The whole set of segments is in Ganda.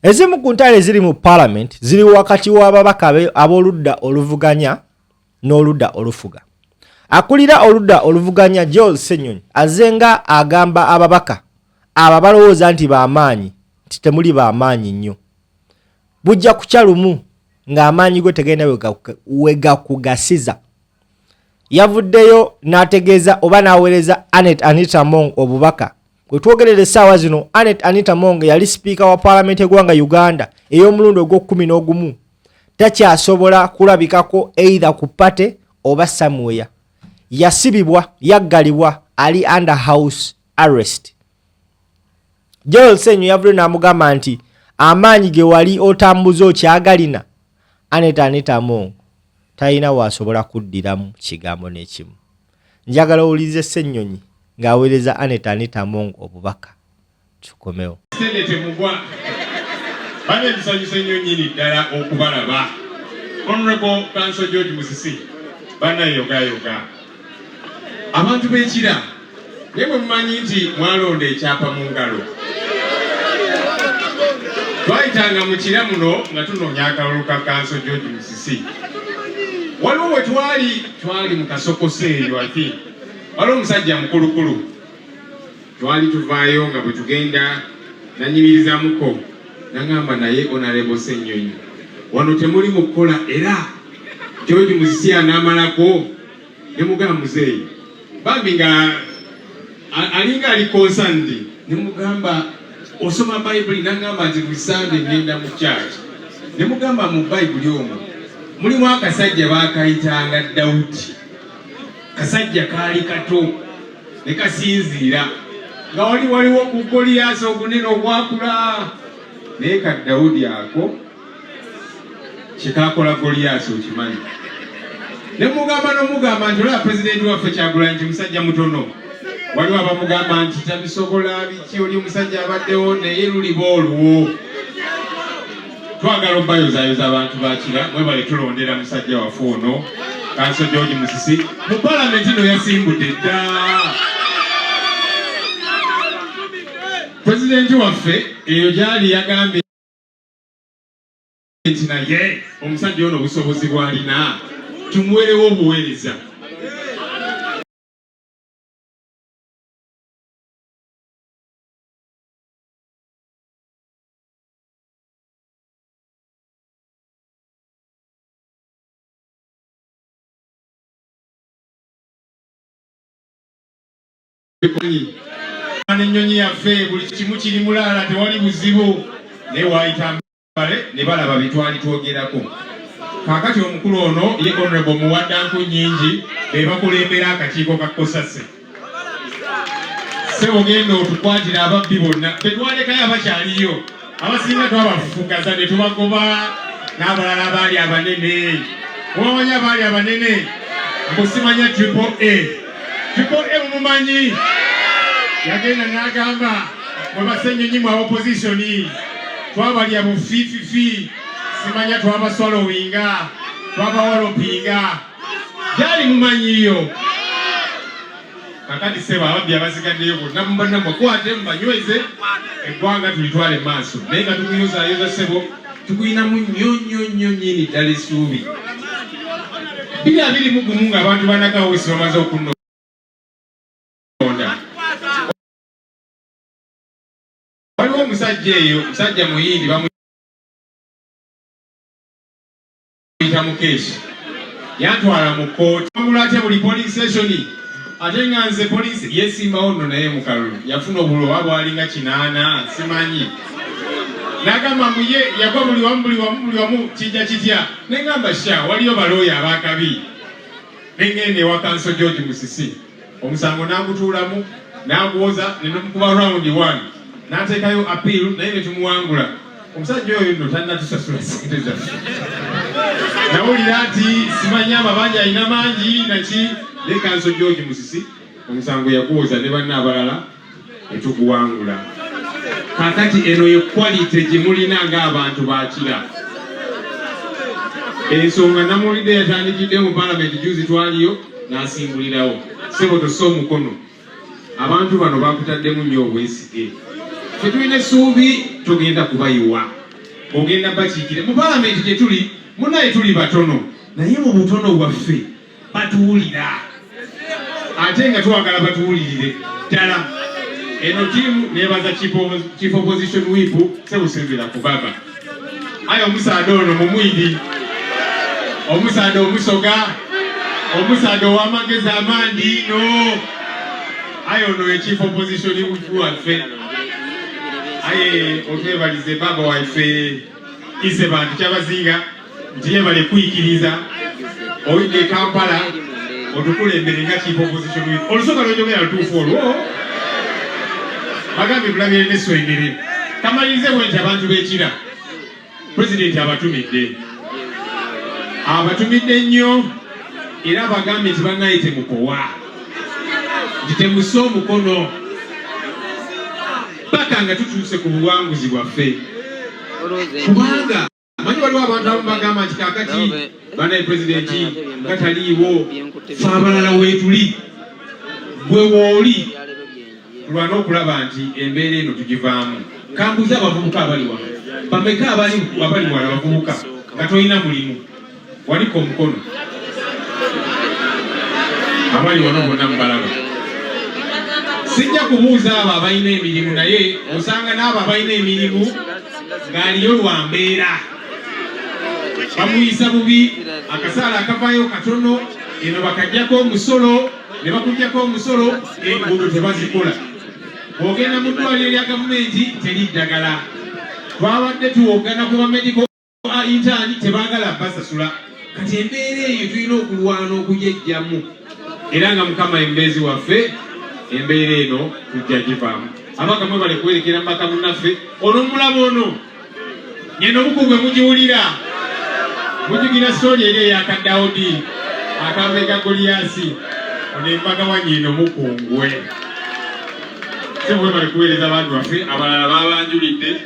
Ezimu ku ntale ziri mu Parliament ziri wakati w'ababaka ab'oludda oluvuganya n'oludda olufuga. Akulira oludda oluvuganya Joel Ssenyonyi azenga agamba ababaka aba balowooza nti b'amaanyi nti temuli b'amaanyi nnyo. Bujja kukya lumu ng'amaanyi go tegenda wegakugasiza. Yavuddeyo n'ategeeza oba n'aweereza Annette Among obubaka. Bwe twogerera essaawa zino Annette Among yali sipiika wa Paalamenti y'eggwanga Uganda ey'omulundi ogw'okuminaogumu. Takyasobola kulabikako either ku pate oba somewhere. Yasibibwa, yaggalibwa, ali under house arrest. Joel Ssenyonyi yavuddeyo n'amugamba nti amaanyi ge wali otambuza okyagalina. Annette Among talina waasobola kuddiramu kigambo n'ekimu. Njagala owulirize Ssenyonyi ng'aweereza Annette Among obubaka. Tukomewo. Senete mugwa bane tusanyusa nnyo nnyini ddala okubalaba. Honorable Council George Musisi bannayogayoga abantu b'ekira naye bwe mumanyi nti mwalonda ekyapa mu ngalo. Twayitanga mu kira muno nga tunoonya akalulu ka Council George Musisi. Waliwo we twali mu kasokose eyo ati waliwo omusajja mukulukulu twali tuvaayo nga bwe tugenda nanyimirizamuko nangamba naye Honorable Ssenyonyi wano temuli mu kukola era George Musisi anaamalako ne mugamba muzeeyi bambi nga alinga ali concerned ne mugamba osoma Bible nangamba nti buli Sunday ngenda mu church ne mugamba mu Bible omwo mulimu akasajja baakayitanga Dawudi. Kasajja kaali kato ne kasinziira nga waliwo ku Goliath ogunene obwakula naye ka Dawudi ako kikakola Goliath okimanyi. Ne mugamba nti olaba pulezidenti waffe Kyagulanyi nti musajja mutono. Waliwo abamugamba nti tabisobola biki oli omusajja abaddewo naye luliba olwo. Twagala obayozaayoza abantu bakira mwebale tulondera musajja waffe ono Council George Musisi mu Parliament ino yasimbudde dda. Pulezidenti waffe eyo gyali yagambye nti naye omusajja ono obusobozi bw'alina tumuwerewo obuweereza. Ennyonyi yaffe buli kimu kiri mulaala tewali buzibu naye waayita mbale ne balaba bye twali twogerako. Kaakati omukulu ono ye Honorable Muwaddanku Nnyingi be bakulembera akakiiko ka Kosase. Ssebo genda otukwatira ababbi bonna betwalekayo abakyaliyo abasinga twabafufukaza ne tubagoba n'abalala abaali abanene. Mubamanyi abaali abanene mbusimanya Triple A mumumanyi yagenda n'agamba mwe Bassenyonyi mu opposition twabalya bufiififi simanya twabaswalowinga twabawalopinga gyali mumanyiyo. Kakati ssebo ababbi abasigaddeyo bonna mubana mukwate mubanyweze eggwanga tulitwale maaso naye nga tukuyozaayoza ssebo tukuyinamu nnyo nnyini ddala essuubi. 2021 ng'abantu banagawo wesi bamaze okunno waliwo omusajja eyo musajja muyindi bamuyita Mukeshi yantwala mu kooti bamula atya buli police station ate nga nze poliisi yeesimbawo nno naye mu kalulu yafuna obulowa bwalinga 8 simanyi n'agamba muye yagwa buli wamu kijja kitya ne ngamba sha waliyo balooya abaakabi ne ngenda ewa Council George Musisi omusango n'agutuulamu n'aguwoza ne nomukuba round 1 n'ateekayo appeal naye ne tumuwangula. Omusajja oyo nno tannatusasula ssente zaffe. Nawulira nti simanyi amabanja alina mangi naki ne Council George Musisi omusango yaguwoza ne banna abalala ne tuguwangula. Kakati eno ye quality gye mulina ng'abantu baakira. Ensonga namuwulidde yatandikidde mu Parliament juzi twaliyo n'asimbulirawo. Ssebo tossa omukono. Abantu bano bakutaddemu nnyo obwesige. Ffe tulina essuubi tugenda kubayiwa. ogenda bakiikire mu palamenti gye tuli munaye tuli batono naye mu butono bwaffe batuwulira ate nga twagala batuwulirire ddala. Eno tiimu nebaza chief opposition whip Ssebusemera Kubaba. Ayo omusaadde ono mumwidi, omusaadde omusoga, omusaadde ow'amagezi amandi no. Ayo ono chief opposition whip waffe. Aye otwebalize baba waffe ise bantu kyabazinga nti yebale kuyikiriza oyidde Kampala otukulembere nga chief opposition whip. Olusoka lw'enjogera lutuufu olwo bagambye bulabire n'esswengere. Kamalirize bwenti abantu b'ekira pulezidenti abatumidde nnyo era bagambye nti bannaye temukowa nti temusse omukono paka nga tutuuse ku buwanguzi bwaffe, kubanga manyi waliwo abantu abamu bagamba nti kaakati bannaye pulezidenti nga taliiwo fe abalala weetuli gwe wooli tulwana okulaba nti embeera eno tugivaamu. Kambuza abavubuka abali wano bameka abali wano abavubuka nga tolina mulimu waliko omukono abali wano bonna mubalaba. Sijja kubuuza abo abalina emirimu naye osanga n'abo abalina emirimu ng'aliyo lwa mbeera bamuyisa bubi akasaala akavaayo katono eno bakajjako omusolo ne bakugjako omusolo enguudo tebazikola. Ogenda mu ddwaliro lya gavumenti teri ddagala. Twabadde tuwogana ku bamedical intern tebaagala basasula. Kati embeera eyo tulina okulwana okugyejjamu era nga Mukama embeezi waffe embeera eno tujja givaamu. Abaka mwe bale kwerekera mbaka munnaffe olw'omulabo ono ngendo obuku bwe mugiwulira mujugira stori eri eyaka Dawudi akambe ka Goliyaasi ono embaga wanyiino mukungwe. Mwebale kuweereza abantu baffe abalala babanjulidde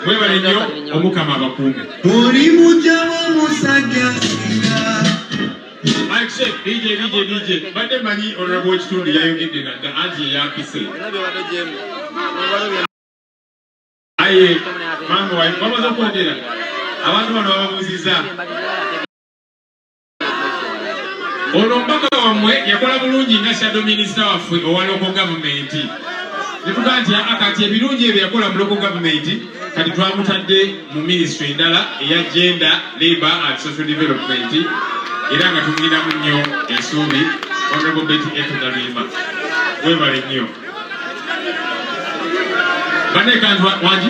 mwebale nnyo Omukama abakuume. Oli mujjamu musajja DJ badde manyi olulabo w'ekitundu yayogedde nadda anti eyampise. Aye mambo wayi bamaze okwogera abantu bano bababuuzizza ono omubaka wammwe yakola bulungi nga shadow minisita waffe owa local government. Netugaa nti akati ebirungi ebyo yakola mu local government kati twamutadde mu ministry endala eya gender, labor and social development era nga tumulinamu nnyo ensuubi Honorable Betty Ekudalima. Webale nnyo banne kantu wangi